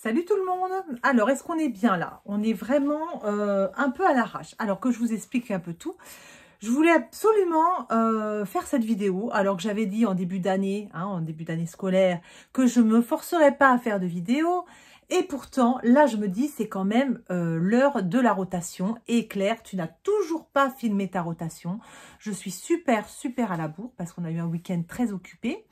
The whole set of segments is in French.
Salut tout le monde. Alors, est-ce qu'on est bien là? On est vraiment un peu à l'arrache. Alors que je vous explique un peu tout. Je voulais absolument faire cette vidéo, alors que j'avais dit en début d'année, en début d'année scolaire, que je me forcerais pas à faire de vidéo. Et pourtant, là, je me dis, c'est quand même l'heure de la rotation. Et Claire, tu n'as toujours pas filmé ta rotation. Je suis super à la bourre parce qu'on a eu un week-end très occupé.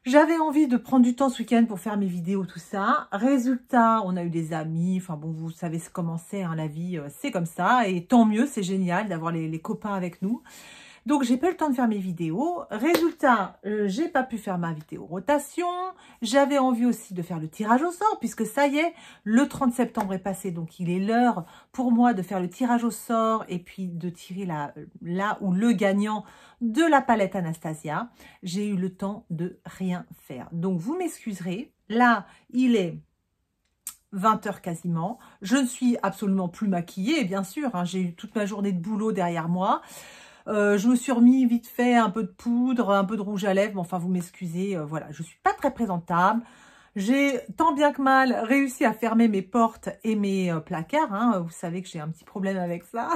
J'avais envie de prendre du temps ce week-end pour faire mes vidéos, tout ça. Résultat, on a eu des amis. Enfin bon, vous savez comment c'est, la vie, c'est comme ça. Et tant mieux, c'est génial d'avoir les copains avec nous. Donc, j'ai pas eu le temps de faire mes vidéos. Résultat, j'ai pas pu faire ma vidéo rotation. J'avais envie aussi de faire le tirage au sort, puisque ça y est, le 30 septembre est passé. Donc, il est l'heure pour moi de faire le tirage au sort et puis de tirer là où le gagnant de la palette Anastasia. J'ai eu le temps de rien faire. Donc, vous m'excuserez. Là, il est 20 h quasiment. Je ne suis absolument plus maquillée, bien sûr. J'ai eu toute ma journée de boulot derrière moi. Je me suis remis vite fait un peu de poudre, un peu de rouge à lèvres. Mais enfin, vous m'excusez. Voilà, je suis pas très présentable. J'ai tant bien que mal réussi à fermer mes portes et mes placards. Vous savez que j'ai un petit problème avec ça.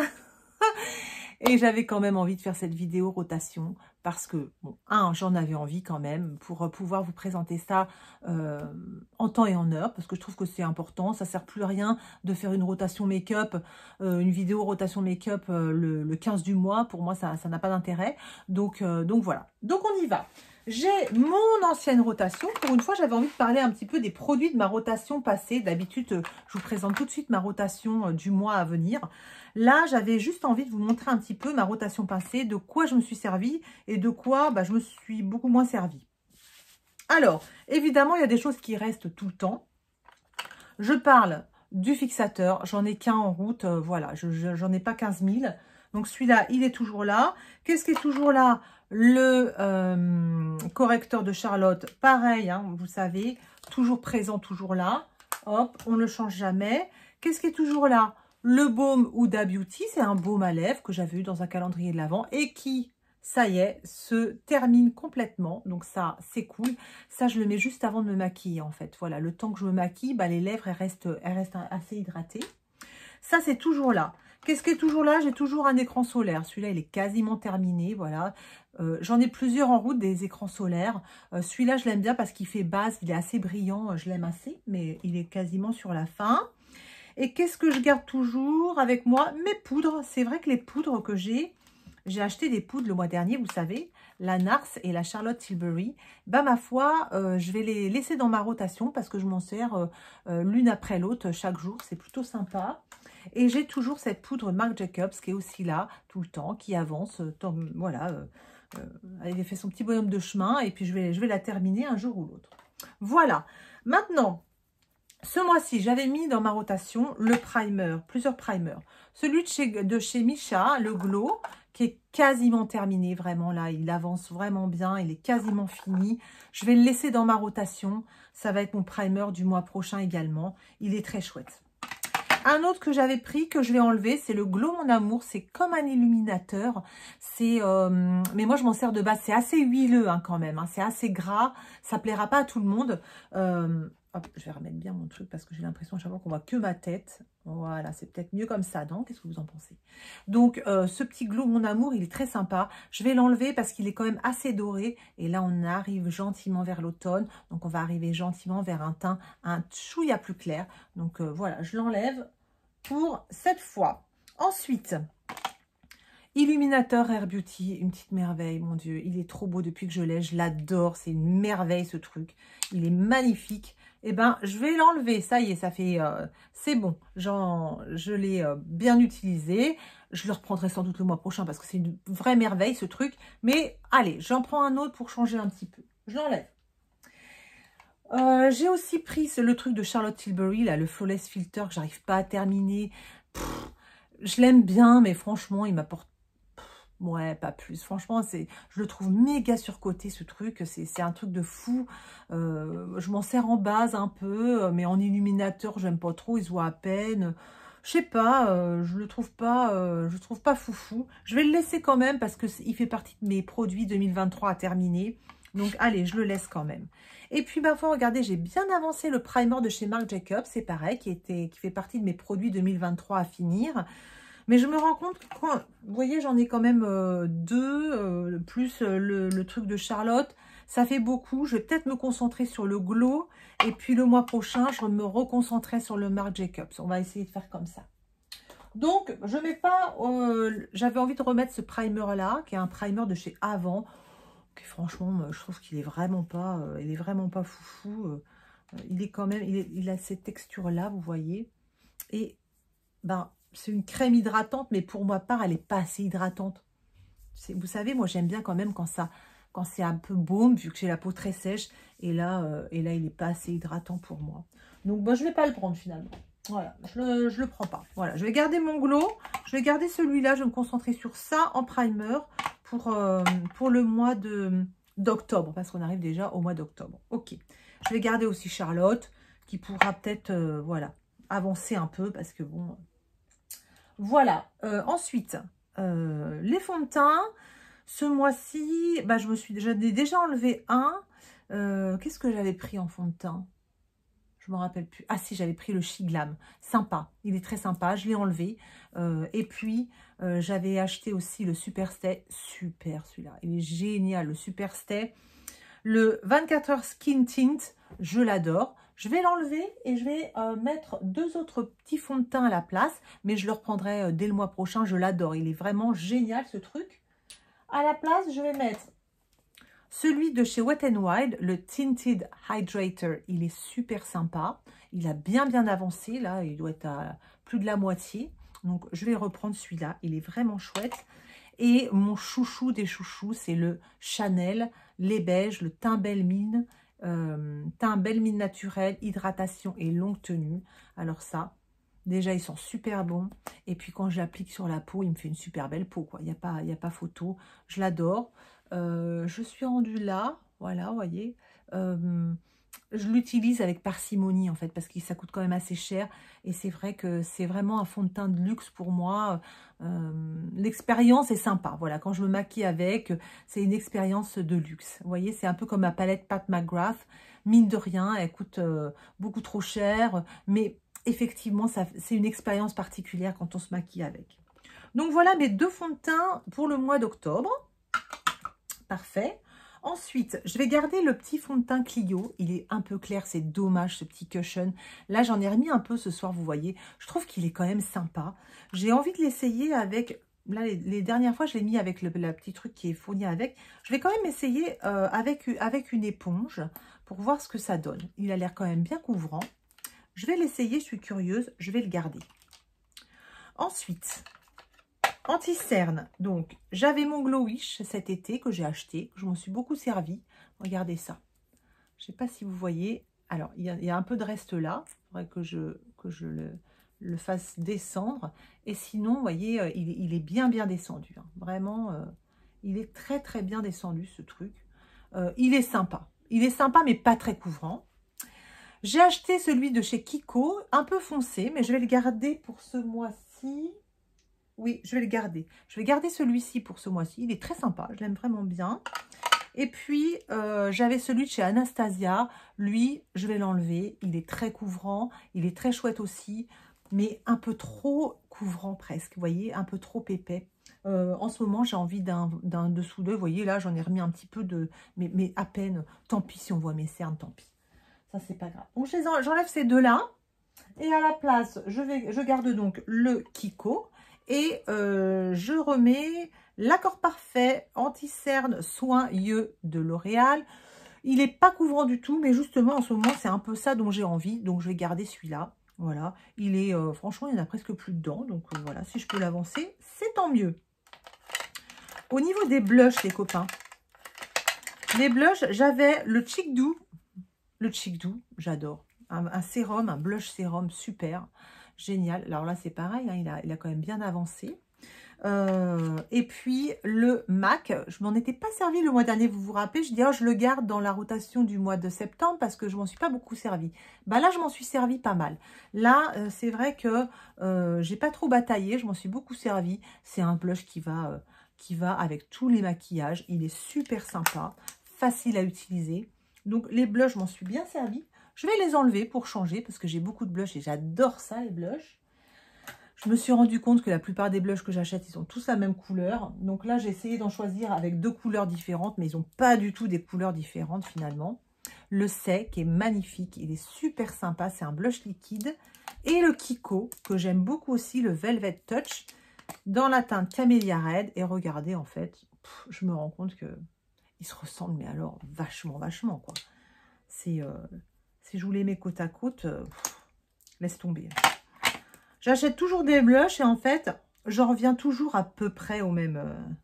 Et j'avais quand même envie de faire cette vidéo rotation parce que, bon, j'en avais envie quand même pour pouvoir vous présenter ça en temps et en heure parce que je trouve que c'est important. Ça ne sert plus à rien de faire une rotation make-up, une vidéo rotation make-up le 15 du mois. Pour moi, ça n'a pas d'intérêt. Donc voilà. Donc on y va. J'ai mon ancienne rotation. Pour une fois, j'avais envie de parler un petit peu des produits de ma rotation passée. D'habitude, je vous présente tout de suite ma rotation du mois à venir. Là, j'avais juste envie de vous montrer un petit peu ma rotation passée, de quoi je me suis servie et de quoi je me suis beaucoup moins servie. Alors, évidemment, il y a des choses qui restent tout le temps. Je parle du fixateur. J'en ai qu'un en route. Voilà, j'en ai pas 15 000. Donc, celui-là, il est toujours là. Qu'est-ce qui est toujours là? Le correcteur de Charlotte, pareil, vous savez, toujours présent, toujours là. Hop, on ne le change jamais. Qu'est-ce qui est toujours là? Le baume Huda Beauty, c'est un baume à lèvres que j'avais eu dans un calendrier de l'Avent et qui, ça y est, se termine complètement. Donc ça, c'est cool. Ça, je le mets juste avant de me maquiller, en fait. Voilà, le temps que je me maquille, les lèvres, elles restent assez hydratées. Ça, c'est toujours là. Qu'est-ce qui est toujours là? J'ai toujours un écran solaire. Celui-là, il est quasiment terminé, voilà. J'en ai plusieurs en route, des écrans solaires. Celui-là, je l'aime bien parce qu'il fait base, il est assez brillant. Je l'aime assez, mais il est quasiment sur la fin. Et qu'est-ce que je garde toujours avec moi? Mes poudres. C'est vrai que les poudres que j'ai acheté des poudres le mois dernier, vous savez, la Nars et la Charlotte Tilbury. Ma foi, je vais les laisser dans ma rotation parce que je m'en sers l'une après l'autre chaque jour. C'est plutôt sympa. Et j'ai toujours cette poudre Marc Jacobs qui est aussi là tout le temps, qui avance. Voilà, elle a fait son petit bonhomme de chemin et puis je vais la terminer un jour ou l'autre. Voilà. Maintenant, ce mois-ci, j'avais mis dans ma rotation le primer, plusieurs primers. Celui de chez Missha, le Glow, qui est quasiment terminé, vraiment là, il avance vraiment bien, il est quasiment fini. Je vais le laisser dans ma rotation, ça va être mon primer du mois prochain également. Il est très chouette. Un autre que j'avais pris, que je vais enlever, c'est le Glow Mon Amour. C'est comme un illuminateur. Mais moi, je m'en sers de base. C'est assez huileux quand même. C'est assez gras. Ça plaira pas à tout le monde. Hop, je vais remettre bien mon truc parce que j'ai l'impression à chaque fois qu'on voit que ma tête. Voilà, c'est peut-être mieux comme ça, non? Qu'est-ce que vous en pensez? Donc, ce petit Glow Mon Amour, il est très sympa. Je vais l'enlever parce qu'il est quand même assez doré. Et là, on arrive gentiment vers l'automne. Donc, on va arriver gentiment vers un teint un chouïa plus clair. Donc, voilà, je l'enlève pour cette fois. Ensuite, Illuminateur Rare Beauty, une petite merveille, mon Dieu. Il est trop beau depuis que je l'ai, je l'adore. C'est une merveille, ce truc. Il est magnifique. Je vais l'enlever. Ça y est, ça fait... c'est bon. Je l'ai bien utilisé. Je le reprendrai sans doute le mois prochain parce que c'est une vraie merveille, ce truc. Mais allez, j'en prends un autre pour changer un petit peu. Je l'enlève. J'ai aussi pris le truc de Charlotte Tilbury, là, le Flawless Filter, que j'arrive pas à terminer. Je l'aime bien, mais franchement, il m'apporte... Ouais, pas plus. Franchement, je le trouve méga surcoté, ce truc. C'est un truc de fou. Je m'en sers en base un peu, mais en illuminateur, j'aime pas trop. Il se voit à peine. Je sais pas, je le trouve pas foufou. Je vais le laisser quand même parce qu'il fait partie de mes produits 2023 à terminer. Donc, allez, je le laisse quand même. Et puis, ma foi, regardez, j'ai bien avancé le primer de chez Marc Jacobs. C'est pareil, qui fait partie de mes produits 2023 à finir. Mais je me rends compte que, vous voyez, j'en ai quand même deux, plus le truc de Charlotte. Ça fait beaucoup. Je vais peut-être me concentrer sur le glow. Et puis, le mois prochain, je me reconcentrerai sur le Marc Jacobs. On va essayer de faire comme ça. Donc, je mets pas... J'avais envie de remettre ce primer-là, qui est un primer de chez Avant. Qui, franchement, je trouve qu'il est vraiment pas... il est vraiment pas foufou. Il est quand même... Il a cette texture-là, vous voyez. Et, ben... c'est une crème hydratante, mais pour ma part, elle n'est pas assez hydratante. Vous savez, moi, j'aime bien quand même quand c'est un peu baume, vu que j'ai la peau très sèche. Et là, il n'est pas assez hydratant pour moi. Donc, bon, je ne vais pas le prendre finalement. Voilà, je le prends pas. Voilà, je vais garder mon glow. Je vais garder celui-là. Je vais me concentrer sur ça en primer pour le mois d'octobre. Parce qu'on arrive déjà au mois d'octobre. Ok. Je vais garder aussi Charlotte, qui pourra peut-être, voilà, avancer un peu. Parce que bon... Voilà, ensuite, les fonds de teint, ce mois-ci, bah, j'en ai déjà enlevé un. Qu'est-ce que j'avais pris en fond de teint? Je ne me rappelle plus. Ah si, j'avais pris le She Glam. Sympa, il est très sympa, je l'ai enlevé. Et puis, j'avais acheté aussi le Superstay. Super celui-là, il est génial, le Superstay. Le 24 heures Skin Tint, je l'adore. Je vais l'enlever et je vais mettre deux autres petits fonds de teint à la place. Mais je le reprendrai dès le mois prochain. Je l'adore. Il est vraiment génial ce truc. À la place, je vais mettre celui de chez Wet n Wild, le Tinted Hydrator. Il est super sympa. Il a bien avancé. Là, il doit être à plus de la moitié. Donc, je vais reprendre celui-là. Il est vraiment chouette. Et mon chouchou des chouchous, c'est le Chanel Les Beiges, le teint belle mine. Teint belle mine naturelle, hydratation et longue tenue. Alors ça, déjà, ils sont super bons. Et puis, quand je l'applique sur la peau, il me fait une super belle peau, quoi. Il n'y a pas photo. Je l'adore. Je suis rendue là. Voilà, vous voyez. Je l'utilise avec parcimonie, en fait, parce que ça coûte quand même assez cher. Et c'est vrai que c'est vraiment un fond de teint de luxe pour moi. L'expérience est sympa. Voilà, quand je me maquille avec, c'est une expérience de luxe. Vous voyez, c'est un peu comme ma palette Pat McGrath. Mine de rien, elle coûte beaucoup trop cher. Mais effectivement, c'est une expérience particulière quand on se maquille avec. Donc voilà mes deux fonds de teint pour le mois d'octobre. Parfait. Ensuite, je vais garder le petit fond de teint Clio. Il est un peu clair, c'est dommage ce petit cushion. Là, j'en ai remis un peu ce soir, vous voyez. Je trouve qu'il est quand même sympa. J'ai envie de l'essayer avec... Là, les dernières fois, je l'ai mis avec le petit truc qui est fourni avec. Je vais quand même essayer avec une éponge pour voir ce que ça donne. Il a l'air quand même bien couvrant. Je vais l'essayer, je suis curieuse. Je vais le garder. Ensuite... anti-cerne, donc j'avais mon Glow Wish cet été que j'ai acheté, que je m'en suis beaucoup servi. Regardez ça. Je ne sais pas si vous voyez. Alors, il y a un peu de reste là. Il faudrait que je le fasse descendre. Et sinon, vous voyez, il est bien descendu. Hein. Vraiment, il est très bien descendu ce truc. Il est sympa. Il est sympa, mais pas très couvrant. J'ai acheté celui de chez Kiko, un peu foncé, mais je vais le garder pour ce mois-ci. Oui, je vais le garder. Je vais garder celui-ci pour ce mois-ci. Il est très sympa. Je l'aime vraiment bien. Et puis, j'avais celui de chez Anastasia. Lui, je vais l'enlever. Il est très couvrant. Il est très chouette aussi. Mais un peu trop couvrant presque. Vous voyez, un peu trop épais. En ce moment, j'ai envie d'un dessous d'œil. Vous voyez, là, j'en ai remis un petit peu de... Mais à peine. Tant pis si on voit mes cernes, tant pis. Ça, c'est pas grave. Donc, j'enlève ces deux-là. Et à la place, je garde donc le Kiko. Et je remets l'Accord Parfait anti-cerne soigneux de L'Oréal. Il n'est pas couvrant du tout, mais justement en ce moment c'est un peu ça dont j'ai envie. Donc je vais garder celui-là. Voilà, il est franchement il n'y en a presque plus dedans. Donc voilà, si je peux l'avancer, c'est tant mieux. Au niveau des blushs les copains, les blushs, j'avais le Cheek Do. Le Cheek Do, j'adore. Un sérum, un blush sérum super. Génial. Alors là, c'est pareil, hein, il a quand même bien avancé. Et puis, le MAC, je m'en étais pas servi le mois dernier, vous vous rappelez. Je dis, oh, je le garde dans la rotation du mois de septembre parce que je m'en suis pas beaucoup servi. Bah là, je m'en suis servi pas mal. Là, c'est vrai que j'ai pas trop bataillé, je m'en suis beaucoup servi. C'est un blush qui va avec tous les maquillages. Il est super sympa. facile à utiliser. Donc les blushs, je m'en suis bien servi. Je vais les enlever pour changer parce que j'ai beaucoup de blushs et j'adore ça, les blushs. Je me suis rendu compte que la plupart des blushs que j'achète, ils ont tous la même couleur. Donc là, j'ai essayé d'en choisir avec 2 couleurs différentes, mais ils n'ont pas du tout des couleurs différentes finalement. Le Sec est magnifique, il est super sympa, c'est un blush liquide. Et le Kiko, que j'aime beaucoup aussi, le Velvet Touch, dans la teinte Camellia Red. Et regardez, en fait, je me rends compte que ils se ressemblent, mais alors vachement, vachement, quoi. Si je vous les mets côte à côte, laisse tomber. J'achète toujours des blushs et en fait, j'en reviens toujours à peu près au même...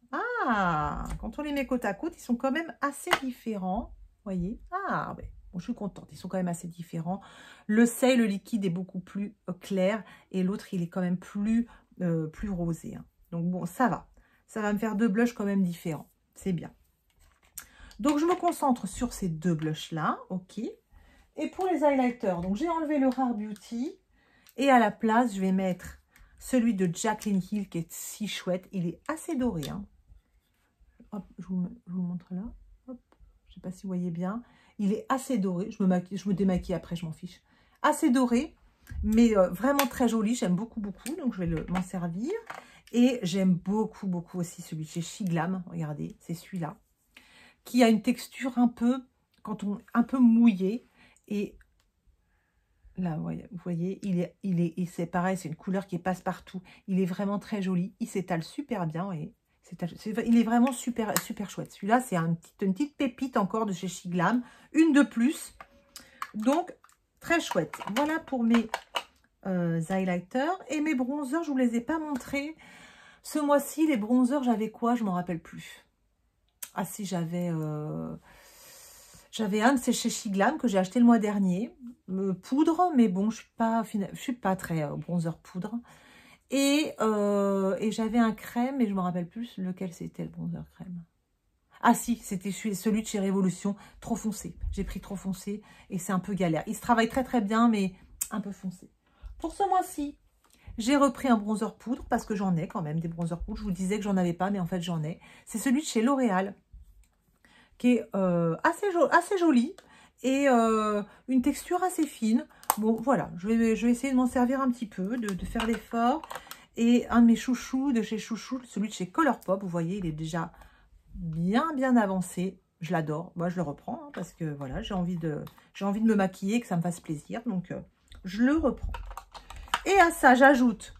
Ah, quand on les met côte à côte, ils sont quand même assez différents. Voyez? Ah, ouais. Bon, je suis contente. Ils sont quand même assez différents. Le Say, le liquide, est beaucoup plus clair et l'autre, il est quand même plus rosé. Hein. Donc, bon, ça va. Ça va me faire 2 blushs quand même différents. C'est bien. Donc, je me concentre sur ces 2 blushs-là. OK. Et pour les highlighters, donc j'ai enlevé le Rare Beauty. Et à la place, je vais mettre celui de Jaclyn Hill qui est si chouette. Il est assez doré. Hein. Hop, je vous montre là. Hop, je ne sais pas si vous voyez bien. Il est assez doré. Je me démaquille après, je m'en fiche. Assez doré, mais vraiment très joli. J'aime beaucoup, beaucoup. Donc, je vais m'en servir. Et j'aime beaucoup, beaucoup aussi celui de chez Shiglam. Regardez, c'est celui-là. Qui a une texture un peu mouillée. Et là, vous voyez, c'est pareil, c'est une couleur qui passe partout. Il est vraiment très joli. Il s'étale super bien. Et il est vraiment super, super chouette. Celui-là, c'est une petite pépite encore de chez Shiglam. Une de plus. Donc, très chouette. Voilà pour mes highlighters. Et mes bronzers, je ne vous les ai pas montrés. Ce mois-ci, les bronzers, j'avais quoi? Je ne m'en rappelle plus. Ah si, j'avais un de ces chez Shiglam que j'ai acheté le mois dernier. Poudre, mais bon, je suis pas très bronzer poudre. Et j'avais un crème, mais je ne me rappelle plus lequel c'était le bronzer crème. Ah si, c'était celui de chez Révolution, trop foncé. J'ai pris trop foncé et c'est un peu galère. Il se travaille très très bien, mais un peu foncé. Pour ce mois-ci, j'ai repris un bronzer poudre parce que j'en ai quand même des bronzers poudre. Je vous disais que j'en avais pas, mais en fait j'en ai. C'est celui de chez L'Oréal qui est assez joli et une texture assez fine. Bon, voilà, je vais essayer de m'en servir un petit peu, de faire l'effort. Et un de mes chouchous de chez Chouchou, celui de chez Colourpop, vous voyez, il est déjà bien avancé. Je l'adore. Moi, je le reprends hein, parce que voilà, j'ai envie de me maquiller et que ça me fasse plaisir. Donc, je le reprends. Et à ça, j'ajoute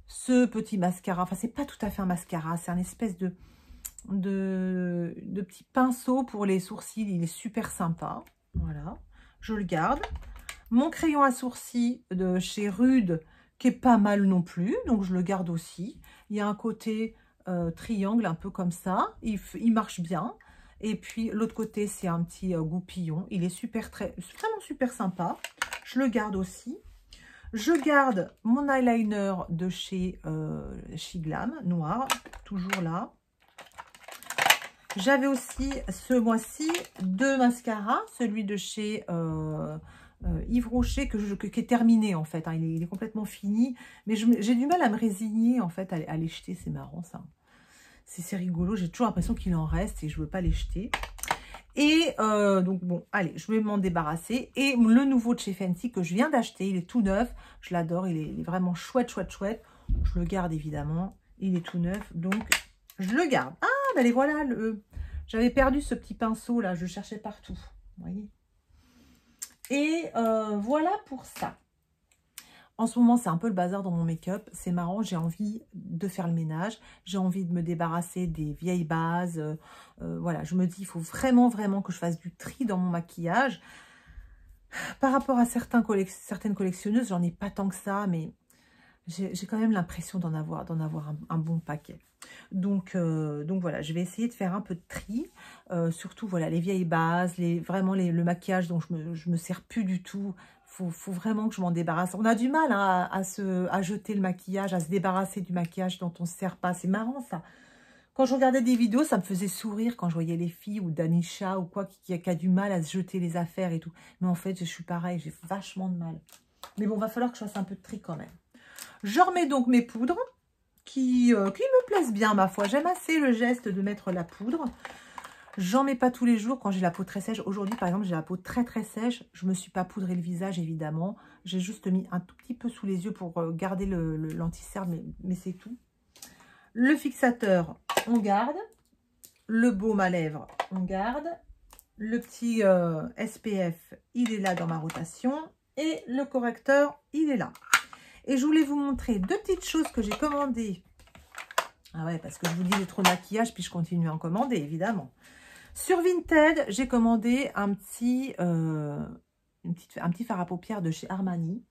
ce petit mascara. Enfin, c'est pas tout à fait un mascara, c'est un espèce de petit pinceau pour les sourcils. Il est super sympa. Voilà, je le garde. Mon crayon à sourcils de chez Rude, qui est pas mal non plus. Donc, je le garde aussi. Il y a un côté triangle, un peu comme ça. Il marche bien. Et puis, l'autre côté, c'est un petit goupillon. Il est vraiment super sympa. Je le garde aussi. Je garde mon eyeliner de chez Shiglam, noir, toujours là. J'avais aussi ce mois-ci 2 mascaras, celui de chez Yves Rocher qui est terminé en fait. Hein, il est complètement fini, mais j'ai du mal à me résigner en fait à les jeter. C'est marrant ça. C'est rigolo, j'ai toujours l'impression qu'il en reste et je ne veux pas les jeter. Et donc bon, allez, je vais m'en débarrasser. Et le nouveau de chez Fenty que je viens d'acheter, il est tout neuf. Je l'adore, il est vraiment chouette. Je le garde évidemment, il est tout neuf, donc je le garde. Ah, ben les voilà, j'avais perdu ce petit pinceau là, je le cherchais partout, vous voyez. Et voilà pour ça. En ce moment, c'est un peu le bazar dans mon make-up. C'est marrant, j'ai envie de faire le ménage. J'ai envie de me débarrasser des vieilles bases. Voilà, je me dis, il faut vraiment que je fasse du tri dans mon maquillage. Par rapport à certaines collectionneuses, j'en ai pas tant que ça, mais j'ai quand même l'impression d'en avoir un bon paquet. Donc voilà, je vais essayer de faire un peu de tri. Surtout, voilà, les vieilles bases, le maquillage dont je me sers plus du tout. Faut vraiment que je m'en débarrasse. On a du mal hein, à jeter le maquillage, à se débarrasser du maquillage dont on ne se sert pas. C'est marrant ça. Quand je regardais des vidéos, ça me faisait sourire quand je voyais les filles ou Danisha ou quoi qui a du mal à se jeter les affaires et tout. Mais en fait, je suis pareil, j'ai vachement de mal. Mais bon, va falloir que je fasse un peu de tri quand même. Je remets donc mes poudres qui me plaisent bien ma foi. J'aime assez le geste de mettre la poudre. J'en mets pas tous les jours quand j'ai la peau très sèche. Aujourd'hui, par exemple, j'ai la peau très très sèche. Je me suis pas poudré le visage, évidemment. J'ai juste mis un tout petit peu sous les yeux pour garder l'anti-cerne, mais c'est tout. Le fixateur, on garde. Le baume à lèvres, on garde. Le petit SPF, il est là dans ma rotation. Et le correcteur, il est là. Et je voulais vous montrer deux petites choses que j'ai commandées. Ah ouais, parce que je vous dis, j'ai trop de maquillage, puis je continue à en commander, évidemment. Sur Vinted, j'ai commandé un petit fard à paupières de chez Armani.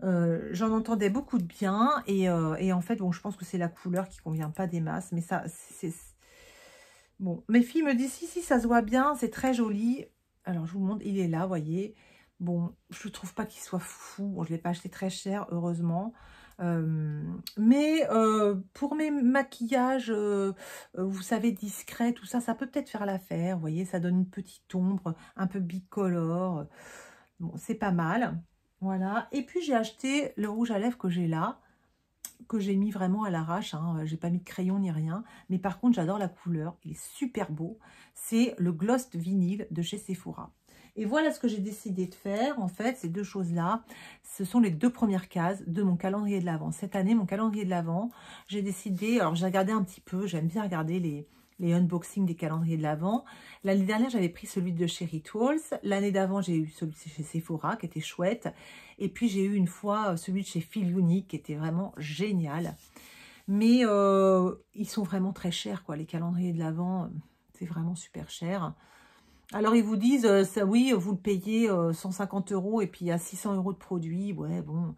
J'en entendais beaucoup de bien. Et en fait, bon, je pense que c'est la couleur qui ne convient pas des masses. Mais ça, c'est... Bon, mes filles me disent, si, ça se voit bien, c'est très joli. Alors, je vous montre, il est là, vous voyez. Bon, je ne trouve pas qu'il soit fou. Bon, je ne l'ai pas acheté très cher, heureusement. Mais pour mes maquillages, vous savez, discrets, tout ça, ça peut peut-être faire l'affaire. Vous voyez, ça donne une petite ombre, un peu bicolore. Bon, c'est pas mal. Voilà. Et puis, j'ai acheté le rouge à lèvres que j'ai là, que j'ai mis vraiment à l'arrache, hein. J'ai pas mis de crayon ni rien, mais par contre j'adore la couleur, il est super beau. C'est le gloss vinyle de chez Sephora. Et voilà ce que j'ai décidé de faire. En fait, ces deux choses-là, ce sont les deux premières cases de mon calendrier de l'Avent. Cette année, mon calendrier de l'Avent, j'ai décidé, alors j'ai regardé un petit peu, j'aime bien regarder les unboxings des calendriers de l'Avent. L'année dernière, j'avais pris celui de chez Rituals. L'année d'avant, j'ai eu celui de chez Sephora, qui était chouette. Et puis, j'ai eu une fois celui de chez Feel Unique, qui était vraiment génial. Mais ils sont vraiment très chers, quoi. Les calendriers de l'Avent, c'est vraiment super cher. Alors, ils vous disent, ça, oui, vous le payez 150 € et puis il y a 600 € de produits. Ouais, bon...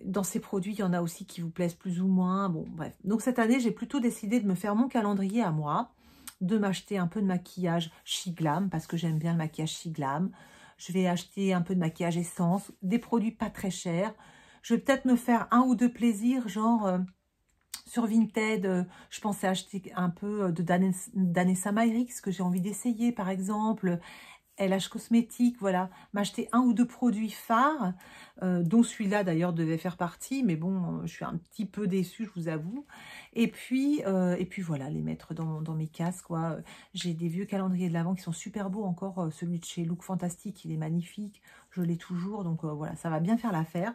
Dans ces produits, il y en a aussi qui vous plaisent plus ou moins. Bon, bref. Donc, cette année, j'ai plutôt décidé de me faire mon calendrier à moi, de m'acheter un peu de maquillage Chic Glam, parce que j'aime bien le maquillage Chic Glam. Je vais acheter un peu de maquillage essence, des produits pas très chers. Je vais peut-être me faire un ou deux plaisirs, genre... sur Vinted, je pensais acheter un peu de Danessa Myrix, que j'ai envie d'essayer, par exemple. LH Cosmétique, voilà, m'acheter un ou deux produits phares, dont celui-là d'ailleurs devait faire partie, mais bon, je suis un petit peu déçue, je vous avoue. Et puis voilà, les mettre dans mes cases, quoi. J'ai des vieux calendriers de l'Avent qui sont super beaux encore, celui de chez Look Fantastique, il est magnifique, je l'ai toujours, donc voilà, ça va bien faire l'affaire.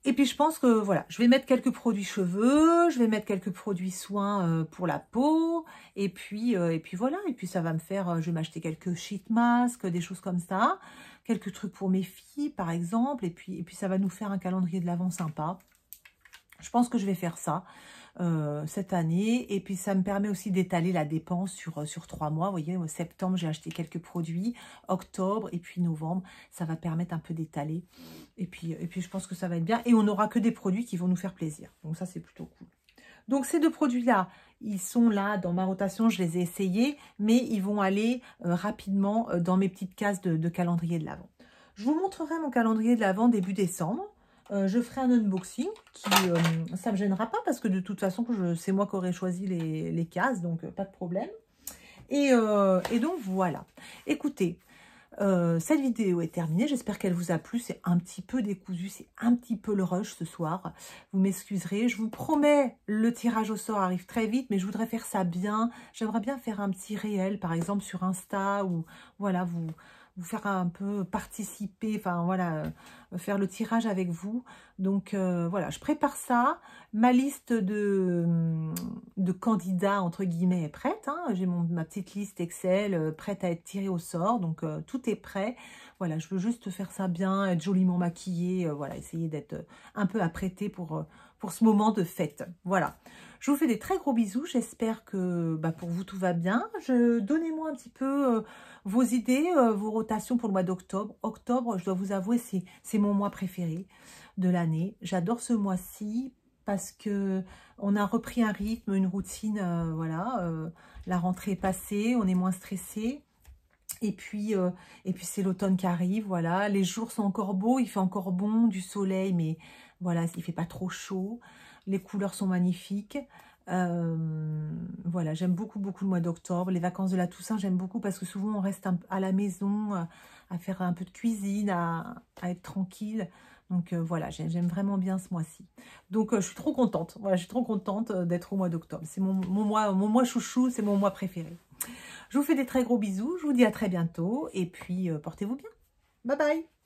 Et puis, je pense que, voilà, je vais mettre quelques produits cheveux, je vais mettre quelques produits soins pour la peau. Et puis voilà. Et puis, ça va me faire, je vais m'acheter quelques sheet masks, des choses comme ça. Quelques trucs pour mes filles, par exemple. Et puis ça va nous faire un calendrier de l'Avent sympa. Je pense que je vais faire ça cette année. Et puis, ça me permet aussi d'étaler la dépense sur 3 mois. Vous voyez, au septembre, j'ai acheté quelques produits. Octobre et puis novembre, ça va permettre un peu d'étaler. Et puis, je pense que ça va être bien. Et on n'aura que des produits qui vont nous faire plaisir. Donc, ça, c'est plutôt cool. Donc, ces deux produits-là, ils sont là dans ma rotation. Je les ai essayés. Mais ils vont aller rapidement dans mes petites cases de calendrier de l'Avent. Je vous montrerai mon calendrier de l'Avent début décembre. Je ferai un unboxing qui, ça ne me gênera pas parce que de toute façon, c'est moi qui aurais choisi les cases, donc pas de problème. Et donc voilà. Écoutez, cette vidéo est terminée. J'espère qu'elle vous a plu. C'est un petit peu décousu, c'est un petit peu le rush ce soir. Vous m'excuserez. Je vous promets, le tirage au sort arrive très vite, mais je voudrais faire ça bien. J'aimerais bien faire un petit réel, par exemple sur Insta, ou voilà, vous faire un peu participer, enfin voilà, faire le tirage avec vous. Donc voilà, je prépare ça. Ma liste de candidats, entre guillemets, est prête. Hein. J'ai ma petite liste Excel prête à être tirée au sort. Donc tout est prêt. Voilà, je veux juste faire ça bien, être joliment maquillée. Voilà, essayer d'être un peu apprêtée pour ce moment de fête. Voilà. Je vous fais des très gros bisous. J'espère que pour vous, tout va bien. Donnez-moi un petit peu vos idées, vos rotations pour le mois d'octobre. Octobre, je dois vous avouer, c'est mon mois préféré de l'année. J'adore ce mois-ci parce que on a repris un rythme, une routine. Voilà, la rentrée est passée, on est moins stressé. Et puis c'est l'automne qui arrive, voilà. Les jours sont encore beaux, il fait encore bon, du soleil, mais voilà, il fait pas trop chaud. Les couleurs sont magnifiques. Voilà, j'aime beaucoup le mois d'octobre. Les vacances de la Toussaint, j'aime beaucoup parce que souvent on reste à la maison à faire un peu de cuisine, à être tranquille. Donc voilà, j'aime vraiment bien ce mois-ci. Donc je suis trop contente. Voilà, je suis trop contente d'être au mois d'octobre. C'est mon mois chouchou, c'est mon mois préféré. Je vous fais des très gros bisous. Je vous dis à très bientôt. Et puis portez-vous bien. Bye bye.